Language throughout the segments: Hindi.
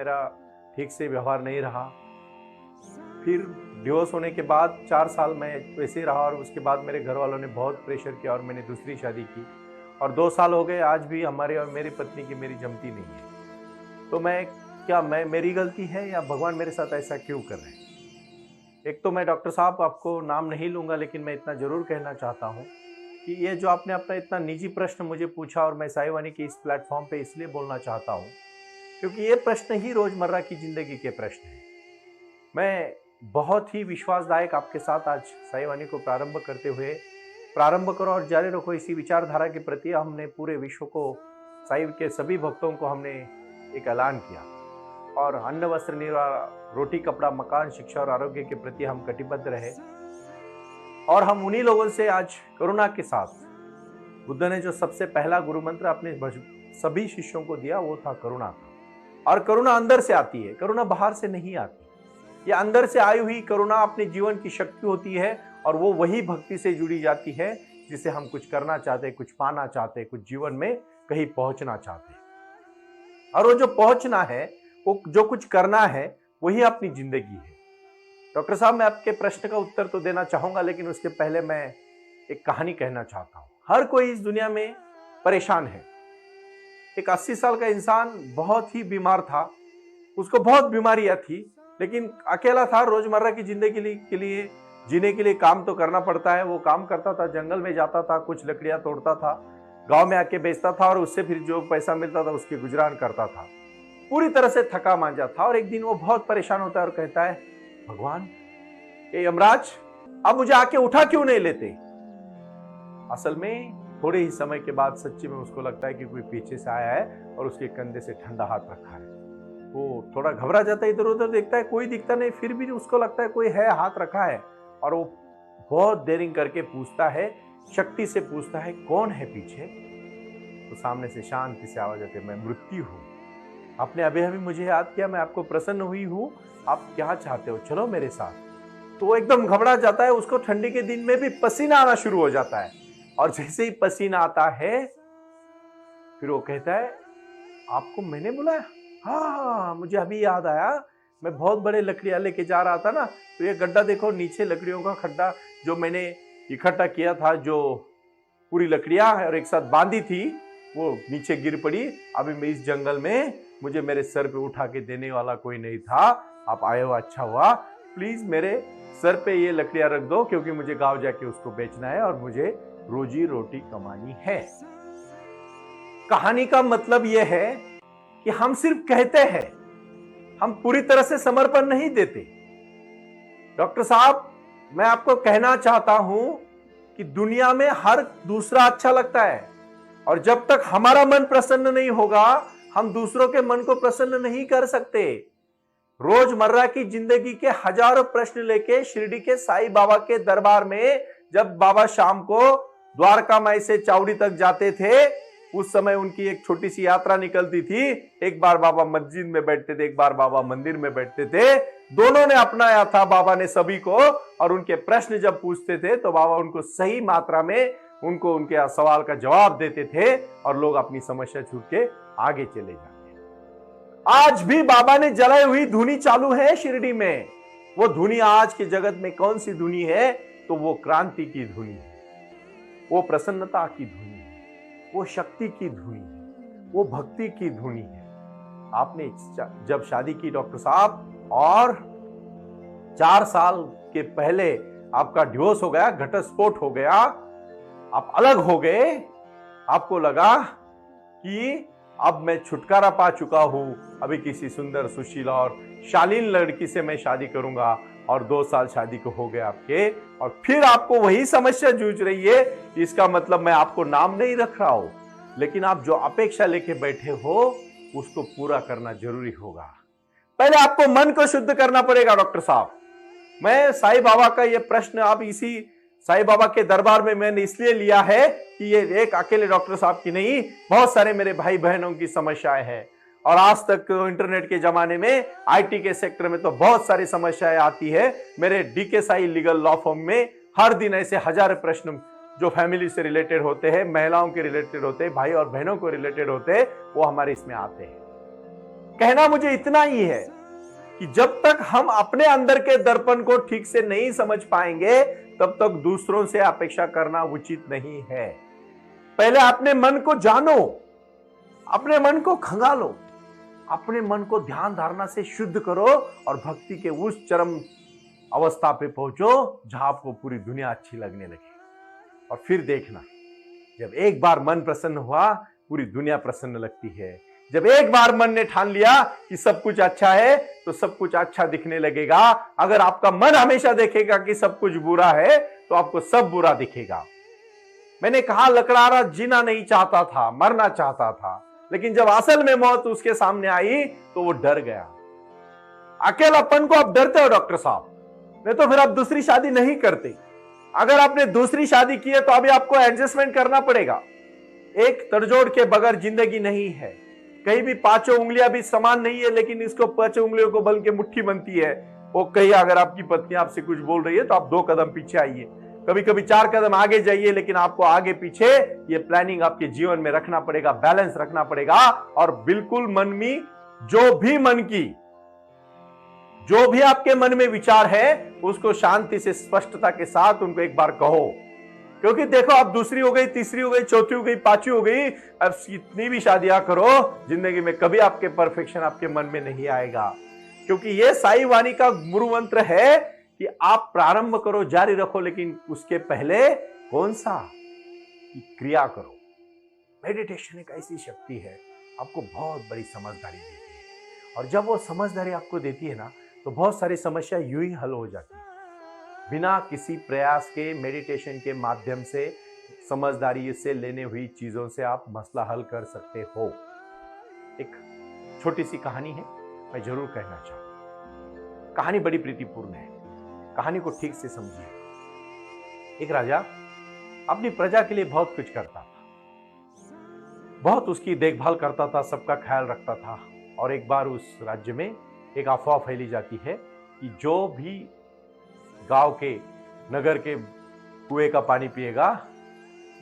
मेरा ठीक से व्यवहार नहीं रहा। फिर डिवोर्स होने के बाद 4 साल मैं वैसे ही रहा और उसके बाद मेरे घर वालों ने बहुत प्रेशर किया और मैंने दूसरी शादी की और 2 साल हो गए, आज भी हमारे और मेरी पत्नी की मेरी जमती नहीं है। तो मैं मेरी गलती है या भगवान मेरे साथ ऐसा क्यों कर रहे हैं? एक तो मैं डॉक्टर साहब आपको नाम नहीं लूँगा, लेकिन मैं इतना ज़रूर कहना चाहता हूँ कि ये जो आपने अपना इतना निजी प्रश्न मुझे पूछा और मैं साई वाणी के इस प्लेटफ़ॉर्म पे इसलिए बोलना चाहता हूँ, क्योंकि ये प्रश्न ही रोज़मर्रा की ज़िंदगी के प्रश्न हैं। मैं बहुत ही विश्वासदायक आपके साथ आज साई वाणी को प्रारंभ करो और जारी रखो इसी विचारधारा के प्रति हमने पूरे विश्व को, साई के सभी भक्तों को हमने एक ऐलान किया और अन्न वस्त्र निवारा, रोटी कपड़ा मकान शिक्षा और आरोग्य के प्रति हम कटिबद्ध रहे। और हम उन्हीं लोगों से आज करुणा के साथ, बुद्ध ने जो सबसे पहला गुरु मंत्र अपने सभी शिष्यों को दिया वो था करुणा। और करुणा अंदर से आती है, करुणा बाहर से नहीं आती। ये अंदर से आई हुई करुणा अपने जीवन की शक्ति होती है और वो वही भक्ति से जुड़ी जाती है जिसे हम कुछ करना चाहते, कुछ पाना चाहते, कुछ जीवन में कहीं पहुंचना चाहते। और वो जो पहुंचना है, वो जो कुछ करना है, वही अपनी जिंदगी है। डॉक्टर साहब, मैं आपके प्रश्न का उत्तर तो देना चाहूंगा, लेकिन उसके पहले मैं एक कहानी कहना चाहता हूं। हर कोई इस दुनिया में परेशान है। एक 80 साल का इंसान बहुत ही बीमार था, उसको बहुत बीमारियां थी, लेकिन अकेला था। रोजमर्रा की जिंदगी के लिए जीने के लिए काम तो करना पड़ता है। वो काम करता था, जंगल में जाता था, कुछ लकड़ियां तोड़ता था, गांव में आके बेचता था और उससे फिर जो पैसा मिलता था उसके गुजरान करता था। पूरी तरह से थका मांजा था। और एक दिन वो बहुत परेशान होता है और कहता है, भगवान, ये यमराज अब मुझे आके उठा क्यों नहीं लेते? असल में थोड़े ही समय के बाद सच्ची में उसको लगता है कि कोई पीछे से आया है और उसके कंधे से ठंडा हाथ रखा है। वो थोड़ा घबरा जाता है, इधर उधर देखता है, कोई दिखता नहीं, फिर भी उसको लगता है कोई है, हाथ रखा है। और वो बहुत देरी करके पूछता है, शक्ति से पूछता है, कौन है पीछे? तो सामने से शांति से आवाज आती है, मैं मृत्यु हूं। आपने अभी अभी मुझे याद किया, मैं आपको प्रसन्न हुई हूं, आप क्या चाहते हो, चलो मेरे साथ। तो वो एकदम घबरा जाता है। उसको ठंडी के दिन में भी पसीना आना शुरू हो जाता है और जैसे ही पसीना आता है फिर वो कहता है, आपको मैंने बुलाया? हाँ, मुझे अभी याद आया, मैं बहुत बड़े लकड़ियां लेके जा रहा था ना, तो ये गड्ढा देखो, नीचे लकड़ियों का खड्डा जो मैंने इकट्ठा किया था, जो पूरी लकड़ियां और एक साथ बांधी थी, वो नीचे गिर पड़ी। अभी मैं इस जंगल में, मुझे मेरे सर पे उठा के देने वाला कोई नहीं था, आप आए हो, अच्छा हुआ। प्लीज मेरे सर पे ये लकड़ियां रख दो, क्योंकि मुझे गांव जाके उसको बेचना है और मुझे रोजी रोटी कमानी है। कहानी का मतलब यह है कि हम सिर्फ कहते हैं, हम पूरी तरह से समर्पण नहीं देते। डॉक्टर साहब, मैं आपको कहना चाहता हूं कि दुनिया में हर दूसरा अच्छा लगता है और जब तक हमारा मन प्रसन्न नहीं होगा, हम दूसरों के मन को प्रसन्न नहीं कर सकते। रोजमर्रा की जिंदगी के हजारों प्रश्न लेके शिरडी के साई बाबा के दरबार में जब बाबा शाम को द्वारका माई से चावड़ी तक जाते थे, उस समय उनकी एक छोटी सी यात्रा निकलती थी। एक बार बाबा मस्जिद में बैठते थे, एक बार बाबा मंदिर में बैठते थे। दोनों ने अपनाया था बाबा ने सभी को, और उनके प्रश्न जब पूछते थे तो बाबा उनको सही मात्रा में उनको उनके सवाल का जवाब देते थे और लोग अपनी समस्या छूट के आगे चले जाते। आज भी बाबा ने जलाई हुई धुनी चालू है शिरडी में। वो धुनी आज के जगत में कौन सी धुनी है? तो वो क्रांति की धुनी है, वो प्रसन्नता की धुनी है, वो शक्ति की धुनी है, वो भक्ति की धुनी है। आपने जब शादी की डॉक्टर साहब और 4 साल के पहले आपका डिवोर्स हो गया, घटस्फोट हो गया, आप अलग हो गए, आपको लगा कि अब मैं छुटकारा पा चुका हूं, अभी किसी सुंदर सुशीला और शालीन लड़की से मैं शादी करूंगा, और 2 साल शादी को हो गए आपके, और फिर आपको वही समस्या जूझ रही है। इसका मतलब मैं आपको नाम नहीं रख रहा हूं, लेकिन आप जो अपेक्षा लेके बैठे हो उसको पूरा करना जरूरी होगा। पहले आपको मन को शुद्ध करना पड़ेगा डॉक्टर साहब। मैं साईं बाबा का ये प्रश्न आप इसी साईं बाबा के दरबार में मैंने इसलिए लिया है कि ये एक अकेले डॉक्टर साहब की नहीं, बहुत सारे मेरे भाई बहनों की समस्याएं हैं। और आज तक इंटरनेट के जमाने में आईटी के सेक्टर में तो बहुत सारी समस्याएं आती है। मेरे DK Sai legal law firm में हर दिन ऐसे हजारों प्रश्न जो फैमिली से रिलेटेड होते हैं, महिलाओं के रिलेटेड होते हैं, भाई और बहनों को रिलेटेड होते हैं, वो हमारे इसमें आते हैं। कहना मुझे इतना ही है कि जब तक हम अपने अंदर के दर्पण को ठीक से नहीं समझ पाएंगे तब तक दूसरों से अपेक्षा करना उचित नहीं है। पहले अपने मन को जानो, अपने मन को खंगालो, अपने मन को ध्यान धारणा से शुद्ध करो और भक्ति के उस चरम अवस्था पे पहुंचो जहां आपको पूरी दुनिया अच्छी लगने लगे। और फिर देखना, जब एक बार मन प्रसन्न हुआ पूरी दुनिया प्रसन्न लगती है। जब एक बार मन ने ठान लिया कि सब कुछ अच्छा है तो सब कुछ अच्छा दिखने लगेगा। अगर आपका मन हमेशा देखेगा कि सब कुछ बुरा है तो आपको सब बुरा दिखेगा। मैंने कहा लकड़हारा जीना नहीं चाहता था, मरना चाहता था, लेकिन जब असल में मौत उसके सामने आई तो वो डर गया। अकेलापन को आप डरते हो डॉक्टर साहब, नहीं तो फिर आप दूसरी शादी नहीं करते। अगर आपने दूसरी शादी की है तो अभी आपको एडजस्टमेंट करना पड़ेगा। एक तड़जोड़ के बगैर जिंदगी नहीं है। कहीं भी पांचों उंगलियां भी समान नहीं है, लेकिन इसको पांचों उंगलियों को बल के मुट्ठी बनती है। वो कहीं अगर आपकी पत्नी आपसे कुछ बोल रही है तो आप 2 कदम पीछे आइए, कभी कभी 4 कदम आगे जाइए, लेकिन आपको आगे पीछे ये प्लानिंग आपके जीवन में रखना पड़ेगा, बैलेंस रखना पड़ेगा। और बिल्कुल मन में जो भी आपके मन में विचार है उसको शांति से स्पष्टता के साथ उनको एक बार कहो। क्योंकि देखो, अब दूसरी हो गई, तीसरी हो गई, चौथी हो गई, पांचवी हो गई, अब कितनी भी शादियां करो, जिंदगी में कभी आपके परफेक्शन आपके मन में नहीं आएगा। क्योंकि ये साई वाणी का गुरु मंत्र है कि आप प्रारंभ करो, जारी रखो, लेकिन उसके पहले कौन सा क्रिया करो। मेडिटेशन एक ऐसी शक्ति है, आपको बहुत बड़ी समझदारी देती है। और जब वो समझदारी आपको देती है ना, तो बहुत सारी समस्या यूं ही हल हो जाती है। बिना किसी प्रयास के, मेडिटेशन के माध्यम से, समझदारी से लेने हुई चीजों से आप मसला हल कर सकते हो। एक छोटी सी कहानी है, मैं जरूर कहना चाहूंगा। कहानी बड़ी प्रीतिपूर्ण है, कहानी को ठीक से समझिए। एक राजा अपनी प्रजा के लिए बहुत कुछ करता था, बहुत उसकी देखभाल करता था, सबका ख्याल रखता था। और एक बार उस राज्य में एक अफवाह फैली जाती है कि जो भी गांव के, नगर के कुएं का पानी पिएगा,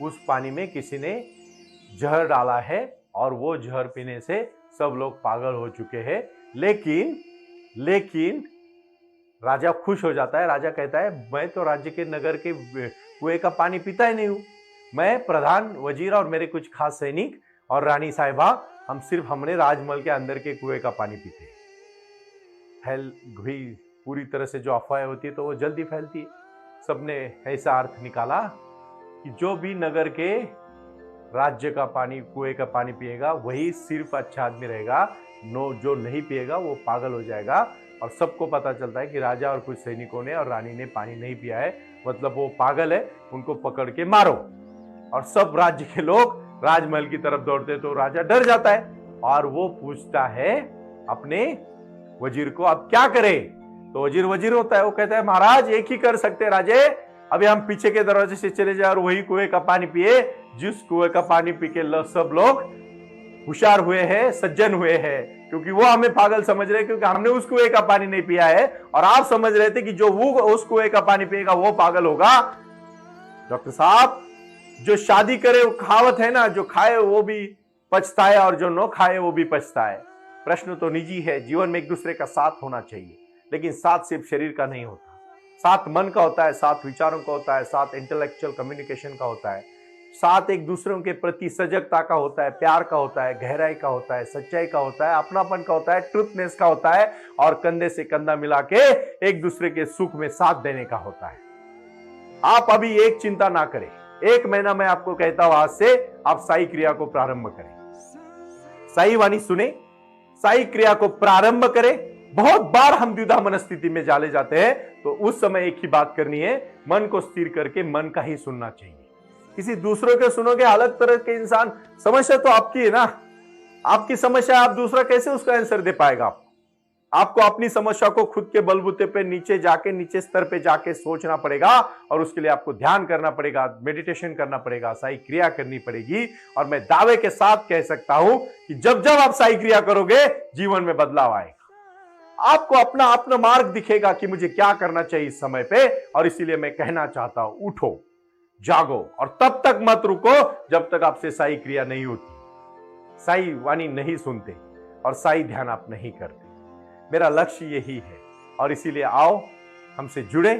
उस पानी में किसी ने जहर डाला है और वो जहर पीने से सब लोग पागल हो चुके हैं। लेकिन राजा खुश हो जाता है। राजा कहता है, मैं तो राज्य के, नगर के कुएं का पानी पीता ही नहीं हूं। मैं, प्रधान, वजीर और मेरे कुछ खास सैनिक और रानी साहिबा, हम सिर्फ हमने राजमहल के अंदर के कुएं का पानी पीते हैं। फैल गई पूरी तरह से जो अफवाह होती है तो वो जल्दी फैलती है। सबने ऐसा अर्थ निकाला कि जो भी नगर के, राज्य का पानी, कुएं का पानी पिएगा वही सिर्फ अच्छा आदमी रहेगा, जो नहीं पिएगा वो पागल हो जाएगा। और सबको पता चलता है कि राजा और कुछ सैनिकों ने और रानी ने पानी नहीं पिया है, मतलब वो पागल है, उनको पकड़ के मारो। और सब राज्य के लोग राजमहल की तरफ दौड़ते, तो राजा डर जाता है और वो पूछता है अपने वजीर को, अब क्या करे। तो वजीर होता है, वो कहता है, महाराज एक ही कर सकते हैं राजे, अभी हम पीछे के दरवाजे से चले जाए और वही कुएं का पानी पिए जिस कुएं का पानी पी के सब लोग होशियार हुए हैं, सज्जन हुए हैं। क्योंकि वो हमें पागल समझ रहे, क्योंकि हमने उस कुएं का पानी नहीं पिया है, और आप समझ रहे थे कि जो वो उस कुएं का पानी पिएगा वो पागल होगा। डॉक्टर साहब, जो शादी करे वो कहावत है ना, जो खाए वो भी पछताए और जो न खाए वो भी पछताए। प्रश्न तो निजी है, जीवन में एक दूसरे का साथ होना चाहिए, लेकिन साथ सिर्फ शरीर का नहीं होता, साथ मन का होता है, साथ विचारों का होता है, साथ इंटेलेक्चुअल कम्युनिकेशन का होता है, साथ एक दूसरों के प्रति सजगता का होता है, प्यार का होता है, गहराई का होता है, सच्चाई का होता है, अपनापन का होता है, ट्रूथनेस का होता है, और कंधे से कंधा मिला के एक दूसरे के सुख में साथ देने का होता है। आप अभी एक चिंता ना करें, 1 महीना मैं आपको कहता हूं, आज से आप साई क्रिया को प्रारंभ करें। साई वाणी सुने, साई क्रिया को प्रारंभ करें। बहुत बार हम द्विधा मनस्थिति में जाले जाते हैं, तो उस समय एक ही बात करनी है, मन को स्थिर करके मन का ही सुनना चाहिए। किसी दूसरों के सुनोगे, अलग तरह के इंसान, समस्या तो आपकी है ना, आपकी समस्या, आप दूसरा कैसे उसका आंसर दे पाएगा। आपको अपनी समस्या को खुद के बलबूते पे नीचे स्तर पे जाके सोचना पड़ेगा, और उसके लिए आपको ध्यान करना पड़ेगा, मेडिटेशन करना पड़ेगा, साई क्रिया करनी पड़ेगी। और मैं दावे के साथ कह सकता हूं कि जब जब आप साई क्रिया करोगे, जीवन में बदलाव आएगा। आपको अपना मार्ग दिखेगा कि मुझे क्या करना चाहिए इस समय पे। और इसीलिए मैं कहना चाहता हूं, उठो, जागो, और तब तक मत रुको जब तक आपसे साई क्रिया नहीं होती, साई वाणी नहीं सुनते। और साई ध्यान आप नहीं करते। मेरा लक्ष्य यही है और इसीलिए आओ हमसे जुड़े।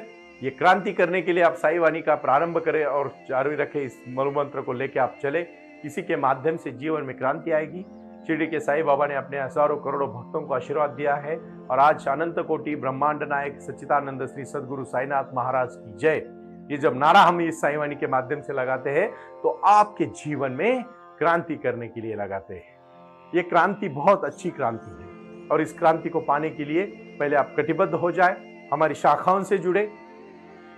ये क्रांति करने के लिए आप साई वाणी का प्रारंभ करें और जारी रखें। इस मूलमंत्र को लेकर आप चले, इसी के माध्यम से जीवन में क्रांति आएगी। शिरडी के साई बाबा ने अपने हजारों करोड़ों भक्तों को आशीर्वाद दिया है और आज अनंत कोटि ब्रह्मांड नायक सच्चिदानंद श्री सद्गुरु साईनाथ महाराज की जय, ये जब नारा हम इस साई वाणी के माध्यम से लगाते हैं तो आपके जीवन में क्रांति करने के लिए लगाते हैं। ये क्रांति बहुत अच्छी क्रांति है और इस क्रांति को पाने के लिए पहले आप कटिबद्ध हो जाए, हमारी शाखाओं से जुड़े।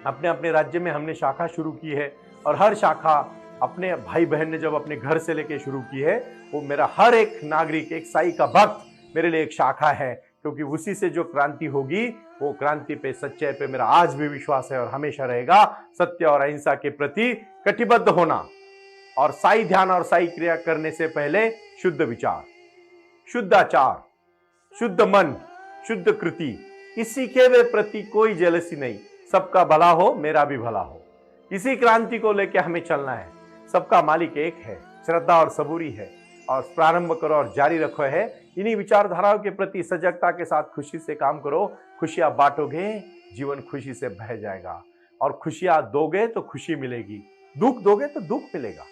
अपने अपने राज्य में हमने शाखा शुरू की है और हर शाखा अपने भाई बहन ने जब अपने घर से लेके शुरू की है, वो मेरा हर एक नागरिक, एक साई का भक्त मेरे लिए एक शाखा है, क्योंकि उसी से जो क्रांति होगी वो क्रांति पे, सच्चाई पे मेरा आज भी विश्वास है और हमेशा रहेगा। सत्य और अहिंसा के प्रति कटिबद्ध होना और साई ध्यान और साई क्रिया करने से पहले शुद्ध विचार, शुद्ध आचार, शुद्ध मन, शुद्ध कृति, किसी के प्रति कोई जेलसी नहीं। सबका भला हो, मेरा भी भला हो, इसी क्रांति को लेकर हमें चलना है। सबका मालिक एक है, श्रद्धा और सबूरी है और प्रारंभ करो और जारी रखो है। इन्हीं विचारधाराओं के प्रति सजगता के साथ खुशी से काम करो। खुशियां बांटोगे, जीवन खुशी से बह जाएगा और खुशियां दोगे तो खुशी मिलेगी, दुख दोगे तो दुख मिलेगा।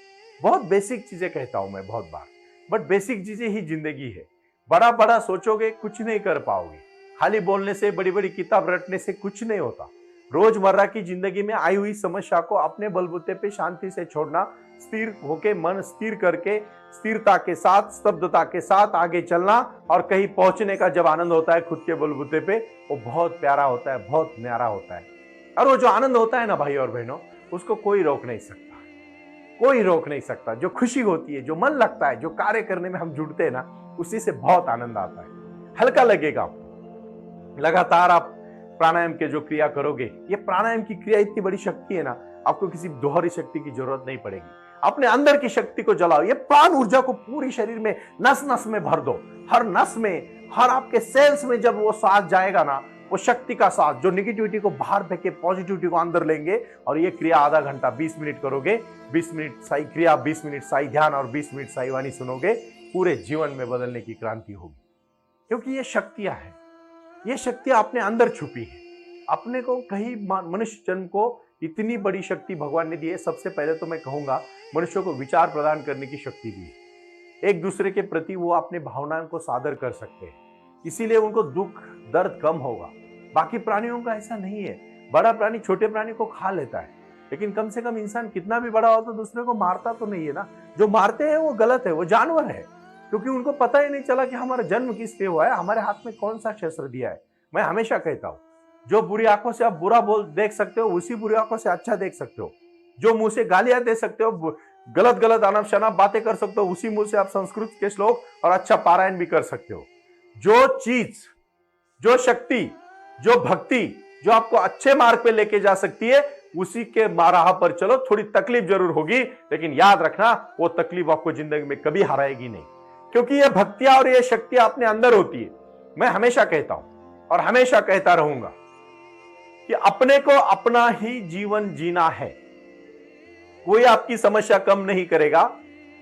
बहुत बेसिक चीजें कहता हूं मैं बहुत बार, बट बेसिक चीजें ही जिंदगी है। बड़ा बड़ा सोचोगे कुछ नहीं कर पाओगे। खाली बोलने से, बड़ी बड़ी किताब रटने से कुछ नहीं होता। रोजमर्रा की जिंदगी में आई हुई समस्या को अपने बलबूते पे शांति से छोड़ना, स्थिर होके, मन स्थिर करके, स्थिरता के साथ, स्तब्धता के साथ आगे चलना और कहीं पहुंचने का जब आनंद होता है खुद के बलबूते पे, वो बहुत प्यारा होता है, बहुत न्यारा होता है। और वो जो आनंद होता है ना भाई और बहनों, उसको कोई रोक नहीं सकता, कोई रोक नहीं सकता। जो खुशी होती है, जो मन लगता है, जो कार्य करने में हम जुड़ते हैं ना, उसी से बहुत आनंद आता है। हल्का लगेगा। लगातार आप प्राणायाम के जो क्रिया करोगे, ये प्राणायाम की क्रिया इतनी बड़ी शक्ति है ना, आपको किसी दोहरी शक्ति की जरूरत नहीं पड़ेगी। अपने अंदर की शक्ति को जलाओ। ये प्राण ऊर्जा को पूरी शरीर में, नस नस में भर दो। हर नस में, हर आपके सेल्स में जब वो सांस जाएगा ना, वो शक्ति का सांस जो निगेटिविटी को बाहर फेंके, पॉजिटिविटी को अंदर लेंगे। और ये क्रिया आधा घंटा 20 मिनट करोगे। 20 मिनट साई क्रिया, 20 मिनट साई ध्यान और 20 मिनट साई वाणी सुनोगे, पूरे जीवन में बदलने की क्रांति होगी। क्योंकि ये शक्तियां हैं, ये शक्तियां अपने अंदर छुपी है। अपने को कहीं मनुष्य जन्म को इतनी बड़ी शक्ति भगवान ने दी है। सबसे पहले तो मैं कहूंगा मनुष्यों को विचार प्रदान करने की शक्ति दी है। एक दूसरे के प्रति वो अपने भावनाओं को सादर कर सकते हैं, इसीलिए उनको दुख दर्द कम होगा। बाकी प्राणियों का ऐसा नहीं है। बड़ा प्राणी छोटे प्राणी को खा लेता है, लेकिन कम से कम इंसान कितना भी बड़ा हो तो दूसरे को मारता तो नहीं है ना। जो मारते हैं वो गलत है, वो जानवर है, क्योंकि उनको पता ही नहीं चला कि हमारा जन्म किस लिए हुआ है, हमारे हाथ में कौन सा शस्त्र दिया है। मैं हमेशा कहता हूं, जो बुरी आंखों से आप बुरा बोल देख सकते हो, उसी बुरी आंखों से अच्छा देख सकते हो। जो मुंह से गालियां दे सकते हो, गलत गलत अनाप शनाप बातें कर सकते हो, उसी मुंह से आप संस्कृत के श्लोक और अच्छा पारायण भी कर सकते हो। जो चीज, जो शक्ति, जो भक्ति जो आपको अच्छे मार्ग पे लेके जा सकती है, उसी के राह पर चलो। थोड़ी तकलीफ जरूर होगी, लेकिन याद रखना वो तकलीफ आपको जिंदगी में कभी हराएगी नहीं, क्योंकि ये भक्तियां और ये शक्तियां अपने अंदर होती है। मैं हमेशा कहता हूं और हमेशा कहता रहूंगा कि अपने को अपना ही जीवन जीना है। कोई आपकी समस्या कम नहीं करेगा।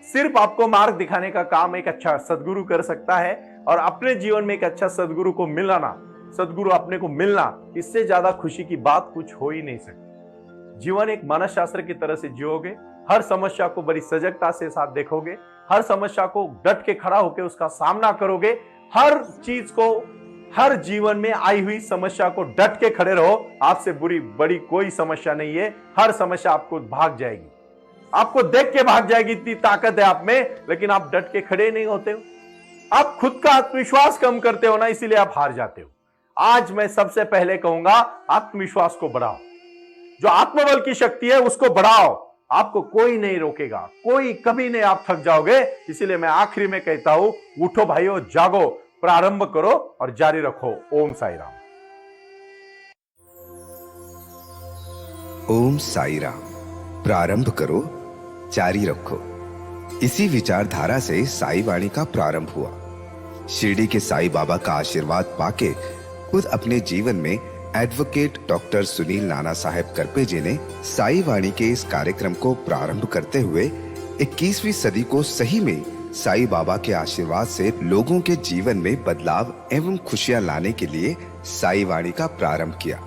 सिर्फ आपको मार्ग दिखाने का काम एक अच्छा सदगुरु कर सकता है, और अपने जीवन में एक अच्छा सदगुरु को मिलाना, सदगुरु अपने को मिलना, इससे ज्यादा खुशी की बात कुछ हो ही नहीं सकती। जीवन एक मानस शास्त्र की तरह से जियोगे। हर समस्या को बड़ी सजगता से साथ देखोगे, हर समस्या को डट के खड़ा होकर उसका सामना करोगे। हर चीज को, हर जीवन में आई हुई समस्या को डट के खड़े रहो। आपसे बुरी बड़ी कोई समस्या नहीं है। हर समस्या आपको भाग जाएगी, आपको देख के भाग जाएगी, इतनी ताकत है आप में, लेकिन आप डट के खड़े नहीं होते हो। आप खुद का आत्मविश्वास कम करते हो ना, इसीलिए आप हार जाते हो। आज मैं सबसे पहले कहूंगा, आत्मविश्वास को बढ़ाओ। जो आत्मबल की शक्ति है उसको बढ़ाओ। आपको कोई नहीं रोकेगा, कोई कभी नहीं, आप थक जाओगे। इसीलिए मैं आखिरी में कहता हूं, उठो भाइयों, जागो, प्रारंभ करो और जारी रखो। ओम साई राम। ओम साई राम। प्रारंभ करो, जारी रखो। इसी विचारधारा से साई वाणी का प्रारंभ हुआ। शिरडी के साई बाबा का आशीर्वाद पाके खुद अपने जीवन में एडवोकेट डॉक्टर सुनील नाना साहेब करपे जी ने साई वाणी के इस कार्यक्रम को प्रारंभ करते हुए 21वीं सदी को सही में साईं बाबा के आशीर्वाद से लोगों के जीवन में बदलाव एवं खुशियां लाने के लिए साई वाणी का प्रारंभ किया।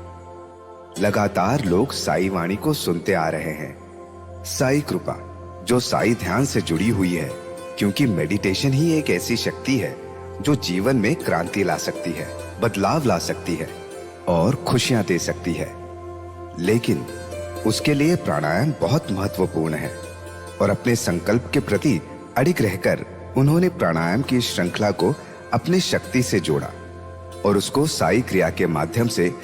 लगातार लोग साई वाणी को सुनते आ रहे हैं। साई कृपा जो साई ध्यान से जुड़ी हुई है, क्योंकि मेडिटेशन ही एक ऐसी शक्ति है जो जीवन में क्रांति ला सकती है, बदलाव ला सकती है और खुशियां दे सकती है। लेकिन उसके लिए प्राणायाम बहुत महत्वपूर्ण है और अपने संकल्प के प्रति अडिग रहकर उन्होंने प्राणायाम की श्रृंखला को अपने शक्ति से जोड़ा और उसको साई क्रिया के माध्यम से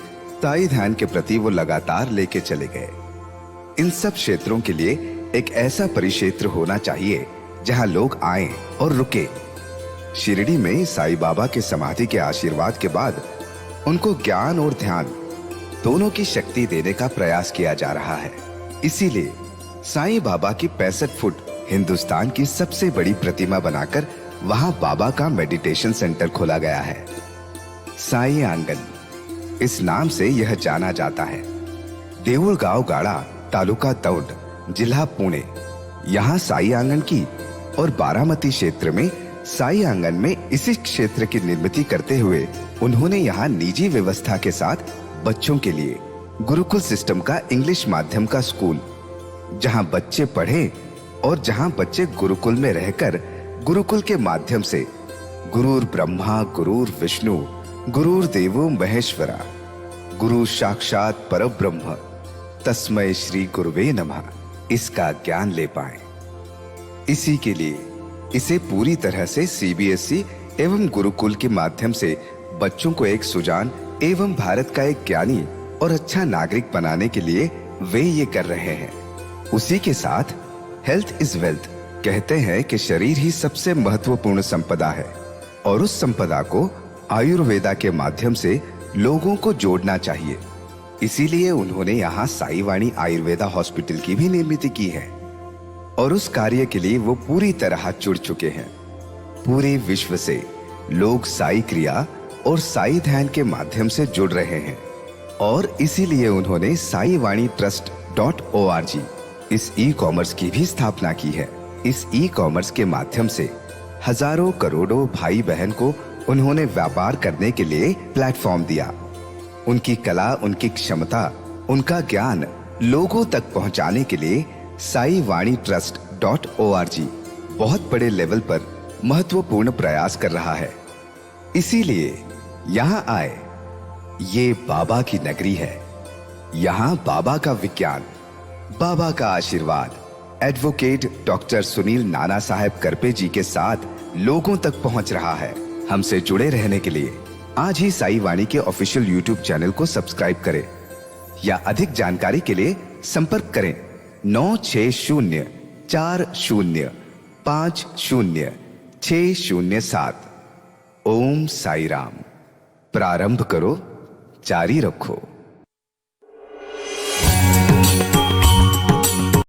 साई ध्यान के प्रति वो लगातार लेके चले गए। इन सब क्षेत्रों के लिए एक ऐसा परिक्षेत्र होना चाहिए जहां लोग आए और रुके। शिरडी में साईं बाबा के समाधि के आशीर्वाद के बाद उनको ज्ञान और ध्यान दोनों की शक्ति देने का प्रयास किया जा रहा है। इसीलिए साईं बाबा की 65 फुट हिंदुस्तान की सबसे बड़ी प्रतिमा बनाकर वहां बाबा का मेडिटेशन सेंटर खोला गया है। साई आंगन इस नाम से यह जाना जाता है। देऊळगाव गाड़ा, तालुका दौंड, जिला पुणे, यहाँ साई आंगन की और बारामती क्षेत्र में साई आंगन में इसी क्षेत्र की निर्मित करते हुए उन्होंने यहाँ निजी व्यवस्था के साथ बच्चों के लिए गुरुकुल सिस्टम का इंग्लिश माध्यम का स्कूल, जहाँ बच्चे पढ़े और जहाँ बच्चे गुरुकुल में रहकर गुरुकुल के माध्यम से गुरुर ब्रह्मा गुरुर विष्णु गुरुर देवो महेश्वरा गुरु साक्षात परब्रह्म तस्मै श्री गुरुवे नमः इसका ज्ञान ले पाएं। इसी के लिए इसे पूरी तरह से सीबीएसई एवं गुरुकुल के माध्यम से बच्चों को एक सुजान एवं भारत का एक ज्ञानी और अच्छा नागरिक बनाने के लिए वे ये कर रहे हैं। उसी के साथ हेल्थ इज वेल्थ कहते हैं कि शरीर ही सबसे महत्वपूर्ण संपदा है और उस संपदा को आयुर्वेदा के माध्यम से लोगों को जोड़ना चाहिए। इसीलिए उन्होंने यहाँ साई वाणी आयुर्वेदा हॉस्पिटल की भी निर्मित की है और उस कार्य के लिए वो पूरी तरह जुड़ चुके हैं। पूरे विश्व से लोग साई क्रिया और साई ध्यान के माध्यम से जुड़ रहे हैं और इसीलिए उन्होंने साई वाणी trust.org इस ई कॉमर्स की भी स्थापना की है। इस ई कॉमर्स के माध्यम से हजारों करोड़ों भाई बहन को उन्होंने व्यापार करने के लिए प्लेटफॉर्म दिया। उनकी कला, उनकी क्षमता, उनका ज्ञान लोगों तक पहुंचाने के लिए साई वाणी trust.org बहुत बड़े लेवल पर महत्वपूर्ण प्रयास कर रहा है। इसीलिए यहाँ आए। ये बाबा की नगरी है। यहाँ बाबा का विज्ञान, बाबा का आशीर्वाद एडवोकेट डॉक्टर सुनील नाना साहब करपे जी के साथ लोगों तक पहुंच रहा है। हमसे जुड़े रहने के लिए आज ही साई वाणी के ऑफिशियल यूट्यूब चैनल को सब्सक्राइब करें या अधिक जानकारी के लिए संपर्क करें 9604050607। ओम साई राम। प्रारंभ करो, जारी रखो।